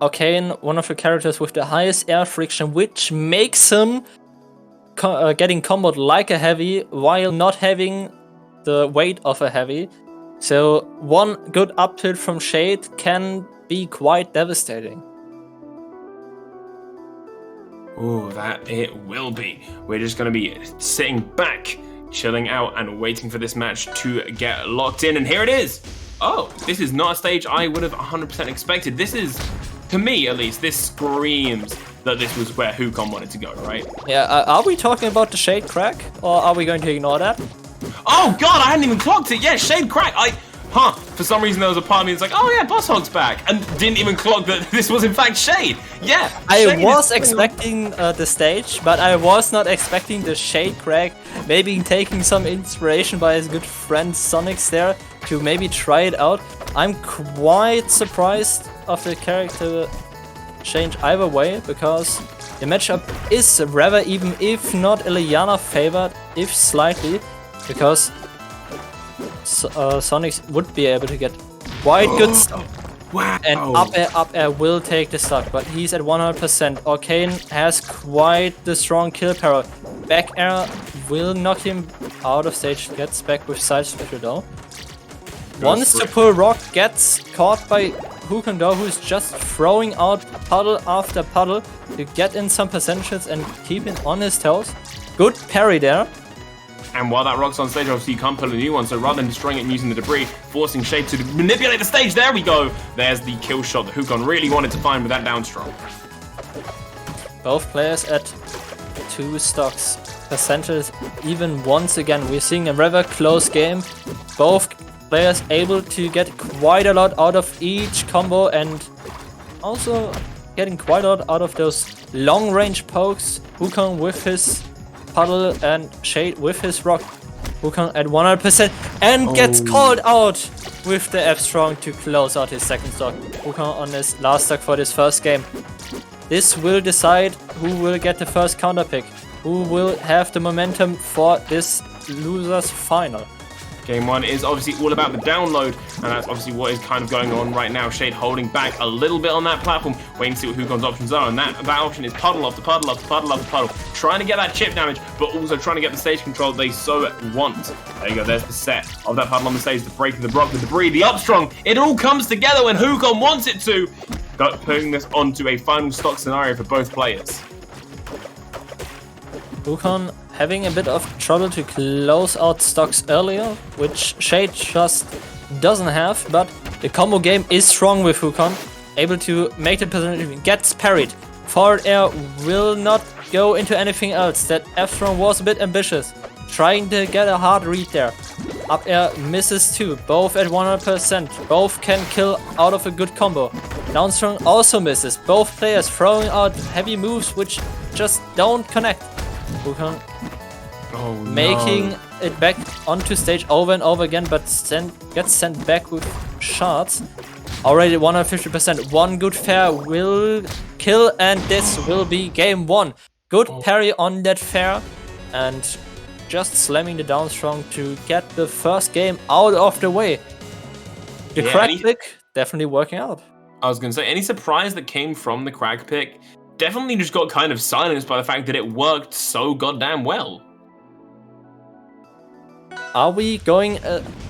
Arcane, one of the characters with the highest air friction, which makes him getting comboed like a heavy while not having the weight of a heavy. So one good up tilt from Shayd can be quite devastating. Oh, that it will be. We're just going to be sitting back, chilling out, and waiting for this match to get locked in. And here it is. Oh, this is not a stage I would have 100% expected. This is, to me at least, this screams that this was where Hukon wanted to go, right? Yeah, are we talking about the Shayd crack, or are we going to ignore that? Oh god, I hadn't even clocked it. Yeah, Shayd crack. For some reason there was a part of me that's like, oh yeah, Boss Hog's back, and didn't even clock that this was in fact Shayd. Yeah, I was expecting the stage, but I was not expecting the Shayd crack. Maybe taking some inspiration by his good friend Sonic's there to maybe try it out. I'm quite surprised of the character change either way, because the matchup is rather even, if not Ileana favored, if slightly, because Sonic would be able to get quite good stuff. Wow. And up air will take the stock, but he's at 100%. Arcane has quite the strong kill power. Back air will knock him out of stage, gets back with side special though. Wants to pull rock, gets caught by Hukon though, who's just throwing out puddle after puddle to get in some percentages and keep him on his toes. Good parry there. And while that rock's on stage, obviously you can't pull a new one, so rather than destroying it and using the debris, forcing Shayd to manipulate the stage, there we go! There's the kill shot that Hukon really wanted to find with that down strong. Both players at 2 stocks. Percentage even once again. We're seeing a rather close game. Both players able to get quite a lot out of each combo, and also getting quite a lot out of those long range pokes. Hukon with his puddle and Shayd with his rock. Hukon at 100% and gets called out with the F strong to close out his second stock. Hukon on his last stock for this first game. This will decide who will get the first counter pick, who will have the momentum for this losers final. Game 1 is obviously all about the download, and that's obviously what is kind of going on right now. Shayd holding back a little bit on that platform, waiting to see what Hukon's options are, and that option is puddle after puddle after puddle after puddle, trying to get that chip damage, but also trying to get the stage control they so want. There you go, there's the set of that puddle on the stage, the break of the block, the debris, the up strong. It all comes together when Hukon wants it to, putting this onto a final stock scenario for both players. Hukon having a bit of trouble to close out stocks earlier, which Shayd just doesn't have, but the combo game is strong with Hukon, able to make the position, gets parried. Forward air will not go into anything else. That F-Strong was a bit ambitious, trying to get a hard read there. Up air misses too, both at 100%, both can kill out of a good combo. Down strong also misses, both players throwing out heavy moves which just don't connect. Hukon making it back onto stage over and over again, but gets sent back with shards. Already 150%. One good fair will kill, and this will be game 1. Good parry on that fair, and just slamming the down strong to get the first game out of the way. The crack pick definitely working out. I was going to say, any surprise that came from the crack pick definitely just got kind of silenced by the fact that it worked so goddamn well. Are we going...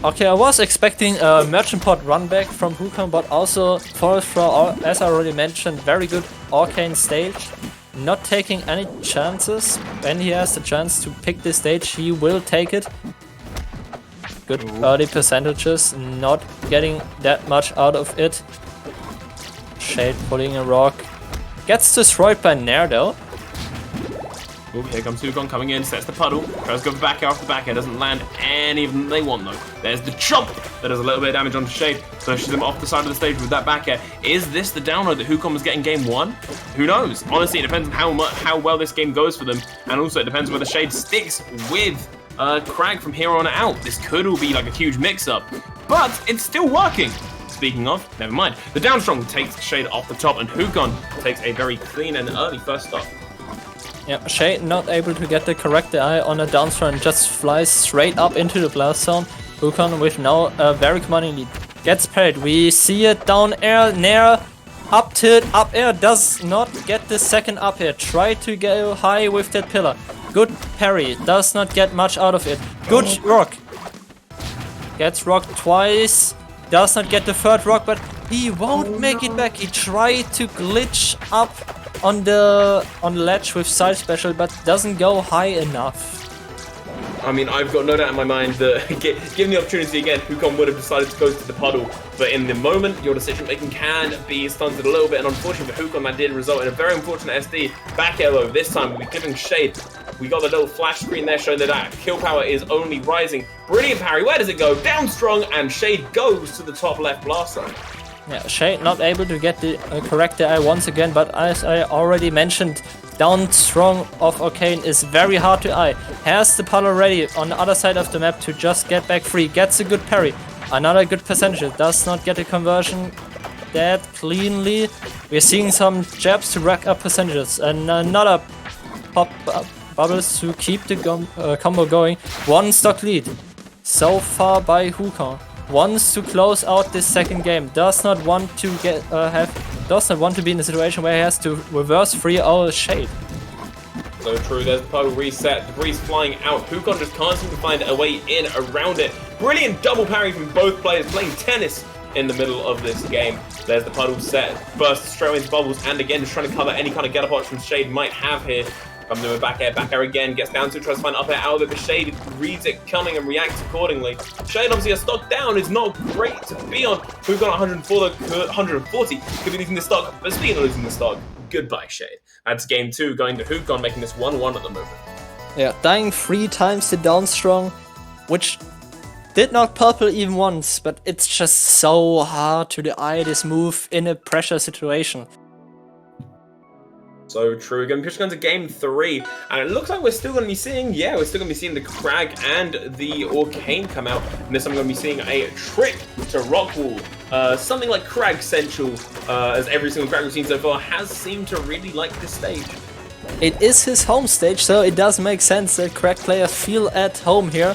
okay, I was expecting a Merchant Pot run back from Hukon, but also Forest Throw, as I already mentioned, very good Arcane stage. Not taking any chances. When he has the chance to pick this stage, he will take it. Good early percentages, not getting that much out of it. Shayd pulling a rock. Gets destroyed by Nair though. Oh, here comes Hukon coming in, sets the puddle, tries to go back air off the back air, doesn't land any of them they want though. There's the chomp that does a little bit of damage onto Shayd, pushes him off the side of the stage with that back air. Is this the download that Hukon was getting game 1? Who knows? Honestly, it depends on how well this game goes for them, and also it depends whether Shayd sticks with Crag from here on out. This could all be like a huge mix-up, but it's still working. Speaking of, never mind. The down strong takes Shayd off the top, and Hukon takes a very clean and early first stop. Yeah, Shayd not able to get the correct eye on a down throw and just flies straight up into the blast zone. Hukon with now a very commanding lead. Gets parried. We see it down air. Nair Up tilt, up air, does not get the second up air. Try to go high with that pillar. Good parry, does not get much out of it. Good rock. Gets rocked twice. Does not get the third rock, but he won't make it back. He tried to glitch up on the ledge with side special, but doesn't go high enough. I mean, I've got no doubt in my mind that given the opportunity again, Hukon would have decided to go to the puddle. But in the moment, your decision making can be stunted a little bit. And unfortunately for Hukon, that did result in a very unfortunate SD. Back air though, this time we'll be giving Shayd. We got the little flash screen there showing that kill power is only rising. Brilliant parry. Where does it go? Down strong, and Shayd goes to the top left blast zone. Yeah, Shayd not able to get the correct AI once again, but as I already mentioned, down strong of Arcane is very hard to eye. Has the puddle ready on the other side of the map to just get back free. Gets a good parry. Another good percentage. Does not get a conversion that cleanly. We're seeing some jabs to rack up percentages. And another pop bubbles to keep the combo going. One stock lead so far by Hukon. Wants to close out this second game. Does not want to does not want to be in a situation where he has to reverse free our Shayd. So true, there's the puddle reset, debris flying out. Hukon just can't seem to find a way in around it. Brilliant double parry from both players playing tennis in the middle of this game. There's the puddle set, burst straight away into bubbles, and again just trying to cover any kind of get up option Shayd might have here. Comes in with back air again, gets down to it, tries to find up air out of it, but Shayd reads it coming and reacts accordingly. Shayd obviously a stock down is not great to be on. Hukon 140 could be losing the stock, but speaking of losing the stock, goodbye Shayd. That's game 2 going to Hukon, making this 1-1 at the moment. Yeah, dying 3 times to down strong, which did not purple even once, but it's just so hard to eye this move in a pressure situation. So true. We're going to push on to game 3, and it looks like we're still going to be seeing, the Crag and the Arcane come out, and this time we're going to be seeing a trip to Rockwall. Something like Crag Central, as every single Crag we've seen so far has seemed to really like this stage. It is his home stage, so it does make sense that Crag players feel at home here.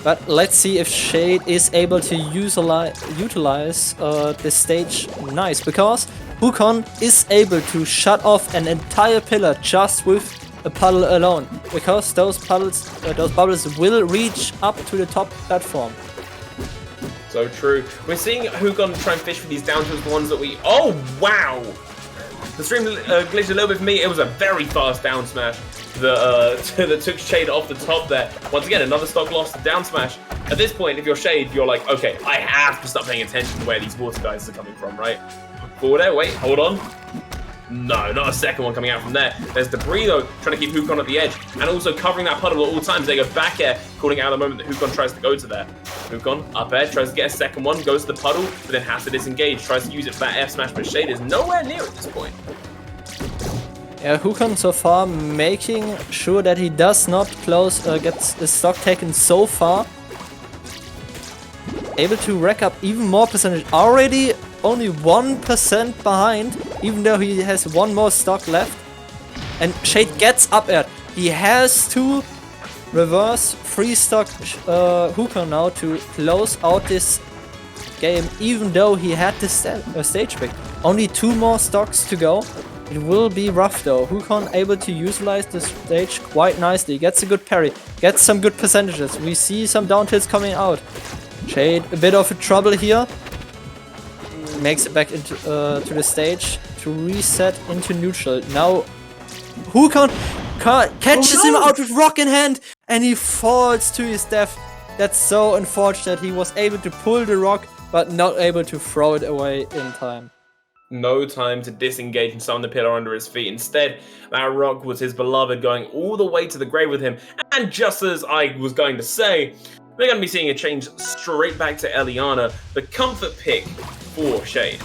But let's see if Shayd is able to utilize this stage nice, because Hukon is able to shut off an entire pillar just with a puddle alone, because those bubbles will reach up to the top platform. So true. We're seeing Hukon try and fish for these down tilts, the ones that we... Oh, wow! The stream glitched a little bit for me. It was a very fast down smash that took Shayd off the top there. Once again, another stock loss to down smash. At this point, if you're Shayd, you're like, okay, I have to start paying attention to where these water guys are coming from, right? Forward air, wait, hold on. No, not a second one coming out from there. There's debris though, trying to keep Hukon at the edge, and also covering that puddle at all times. They go back air, calling out the moment that Hukon tries to go to there. Hukon, up air, tries to get a second one, goes to the puddle, but then has to disengage, tries to use it for that F smash, but Shayd is nowhere near at this point. Yeah, Hukon so far making sure that he does not get his stock taken so far. Able to rack up even more percentage. Already only 1% behind, even though he has one more stock left. And Shayd gets up air. He has to reverse free stock Hukon now to close out this game, even though he had this stage pick. Only 2 more stocks to go. It will be rough though. Hukon able to utilize the stage quite nicely. Gets a good parry. Gets some good percentages. We see some down tilts coming out. Shayd a bit of a trouble here. Makes it back into to the stage to reset into neutral. Now Hukon catches him out with rock in hand, and he falls to his death. That's so unfortunate. He was able to pull the rock, but not able to throw it away in time. No time to disengage and summon the pillar under his feet. Instead, that rock was his beloved, going all the way to the grave with him. And just as I was going to say, we're going to be seeing a change straight back to Eliana, the comfort pick for Shayd.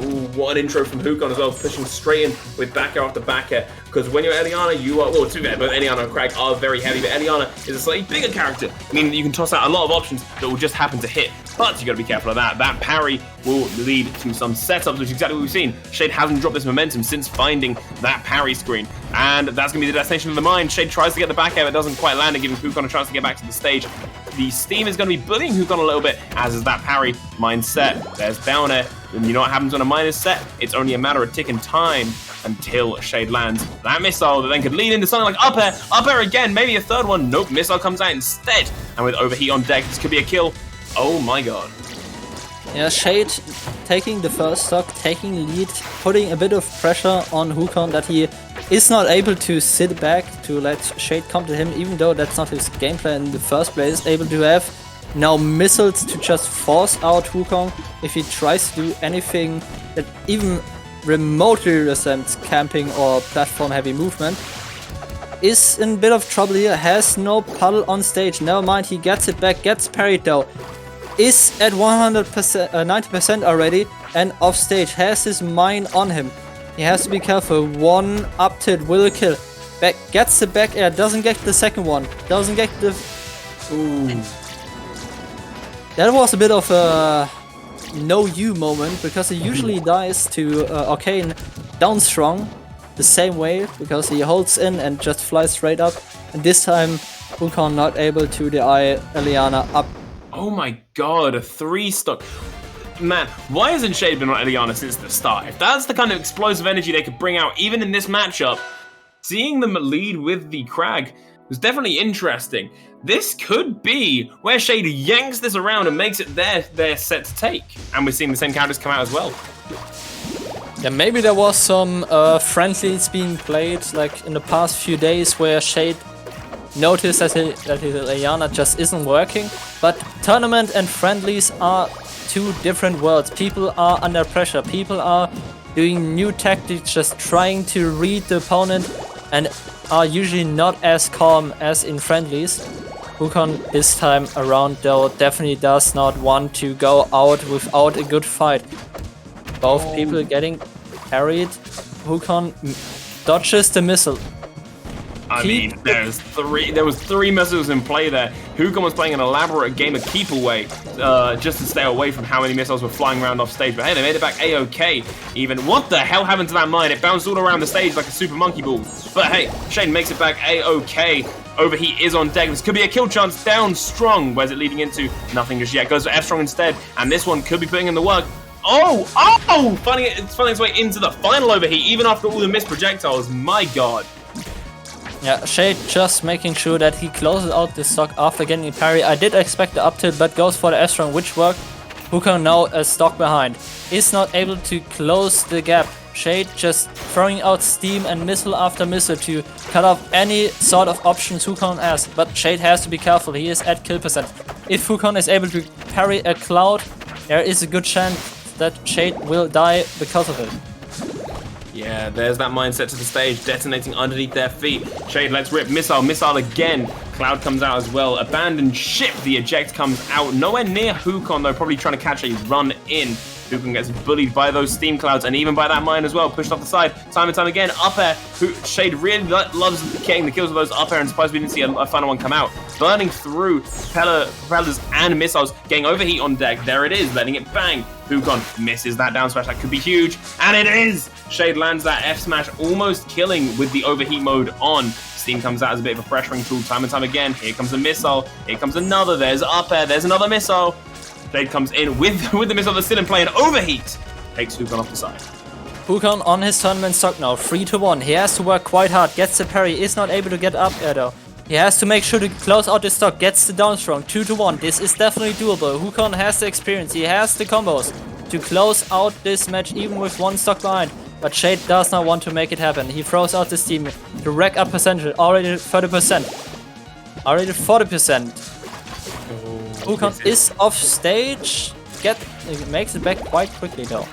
Ooh, what an intro from Hukon as well, pushing straight in with back air after back air. Because when you're Eliana, you are, well, too bad, but Eliana and Crag are very heavy, but Eliana is a slightly bigger character, meaning that you can toss out a lot of options that will just happen to hit. But you got to be careful of that. That parry will lead to some setups, which is exactly what we've seen. Shayd hasn't dropped this momentum since finding that parry screen. And that's going to be the destination of the mine. Shayd tries to get the back air, but doesn't quite land, and giving Hukon a chance to get back to the stage. the Steam is going to be bullying Hukon a little bit, as is that parry. Mindset. There's down air. And you know what happens when a mine is set? It's only a matter of ticking time until Shayd lands that missile that then could lead into something like up air. Up air again, maybe a third one. Nope, missile comes out instead. And with overheat on deck, this could be a kill. Oh my god. Yeah, Shayd taking the first stock, taking lead, putting a bit of pressure on Hukon that he is not able to sit back to let Shayd come to him, even though that's not his gameplay in the first place. Able to have now missiles to just force out Hukon if he tries to do anything that even remotely resembles camping or platform heavy movement. Is in a bit of trouble here, has no puddle on stage, never mind, he gets it back, gets parried though. Is at 100%, 90% already and off stage, has his mine on him. He has to be careful, one up tilt will kill. Back, gets the back air, doesn't get the second one, doesn't get the... Ooh. That was a bit of a no-you moment, because he usually dies to Arcane down strong the same way, because he holds in and just flies straight up. And this time, Hukon not able to DI Eliana up. Oh my god, a 3-stock. Man, why hasn't Shayd been on Eliana since the start? If that's the kind of explosive energy they could bring out, even in this matchup, seeing them lead with the Crag was definitely interesting. This could be where Shayd yanks this around and makes it their set to take. And we're seeing the same counters come out as well. Yeah, maybe there was some friendlies being played like in the past few days where Shayd noticed that his Eliana just isn't working. But tournament and friendlies are two different worlds. People are under pressure. People are doing new tactics, just trying to read the opponent, and are usually not as calm as in friendlies. Hukon this time around though definitely does not want to go out without a good fight. Both people getting parried. Hukon dodges the missile. I mean, there was three missiles in play there. Hukon was playing an elaborate game of keep away, just to stay away from how many missiles were flying around off stage. But hey, they made it back A-OK. Even what the hell happened to that mine? It bounced all around the stage like a super monkey ball. But hey, Shayd makes it back A-OK. Overheat is on deck. This could be a kill chance down strong. Where's it leading into? Nothing just yet. Goes for F strong instead. And this one could be putting in the work. Oh! It's finding its way into the final overheat, even after all the missed projectiles. My god. Yeah, Shayd just making sure that he closes out this stock after getting a parry. I did expect the up tilt, but goes for the S-Strong, which worked. Hukon now a stock behind. Is not able to close the gap. Shayd just throwing out steam and missile after missile to cut off any sort of options Hukon has. But Shayd has to be careful, he is at kill percent. If Hukon is able to parry a cloud, there is a good chance that Shayd will die because of it. Yeah, there's that mindset to the stage, detonating underneath their feet. Shayd lets rip, missile again. Cloud comes out as well. Abandoned ship, the eject comes out. Nowhere near Hukon though, probably trying to catch a run in. Hukon gets bullied by those steam clouds and even by that mine as well, pushed off the side time and time again. Up air, Shayd really loves getting the kills with those up air, and surprised we didn't see a final one come out. Burning through propellers and missiles, getting overheat on deck. There it is, letting it bang. Hukon misses that down smash, that could be huge, and it is! Shayd lands that F smash, almost killing with the overheat mode on. Steam comes out as a bit of a pressuring tool time and time again. Here comes a missile, here comes another, there's up air, there's another missile. Shayd comes in with the missile that's still in play, and overheat takes Hukon off the side. Hukon on his tournament stock now, 3-1. He has to work quite hard, gets the parry, is not able to get up air though. He has to make sure to close out the stock, gets the down strong, 2-1. This is definitely doable. Hukon has the experience, he has the combos to close out this match even with one stock behind. But Shayd does not want to make it happen. He throws out the steam to rack up percentage, already 30%. Already 40%. Hukon is off stage. Makes it back quite quickly though.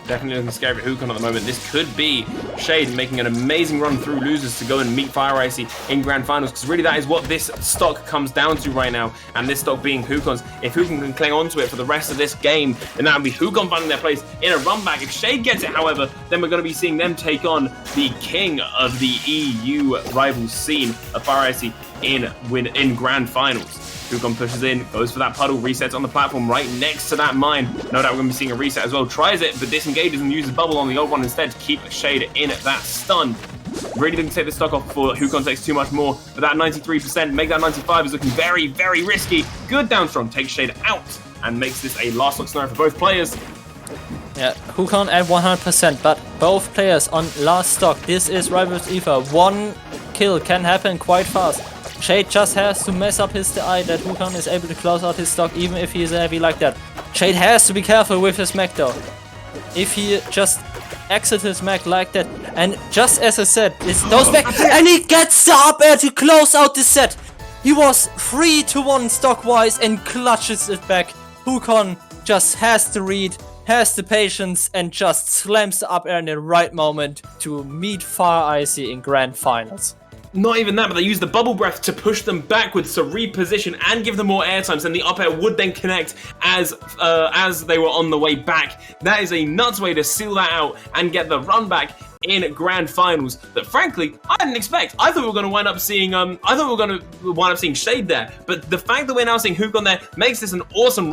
Definitely looking scary for Hukon at the moment. This could be Shayd making an amazing run through losers to go and meet Fire Icy in Grand Finals, because really that is what this stock comes down to right now, and this stock being Hukon's. If Hukon can cling on to it for the rest of this game, then that would be Hukon finding their place in a run back. If Shayd gets it, however, then we're going to be seeing them take on the king of the EU rival scene of Fire Icy in Grand Finals. Hukon pushes in, goes for that puddle, resets on the platform right next to that mine. No doubt we're going to be seeing a reset as well. Tries it, but disengages and uses bubble on the old one instead to keep Shayd in that stun. Really didn't take the stock off before Hukon takes too much more. But that 93%, make that 95 is looking very, very risky. Good down strong, takes Shayd out and makes this a last stock scenario for both players. Yeah, Hukon at 100%, but both players on last stock. This is Rivals Aether. One kill can happen quite fast. Shayd just has to mess up his DI that Hukon is able to close out his stock even if he is heavy like that. Shayd has to be careful with his mech though. If he just exits his mech like that, and just as I said, it's those mech, and he gets the up air to close out the set. He was 3-1 stock wise and clutches it back. Hukon just has to read, has the patience, and just slams the up air in the right moment to meet Fire Icy in grand finals. Not even that, but they use the bubble breath to push them backwards to reposition and give them more airtime, so then the up air would then connect as they were on the way back. That is a nuts way to seal that out and get the run back in grand finals that frankly I didn't expect. I thought we were going to wind up seeing Shayd there, but the fact that we're now seeing Hukon there makes this an awesome run.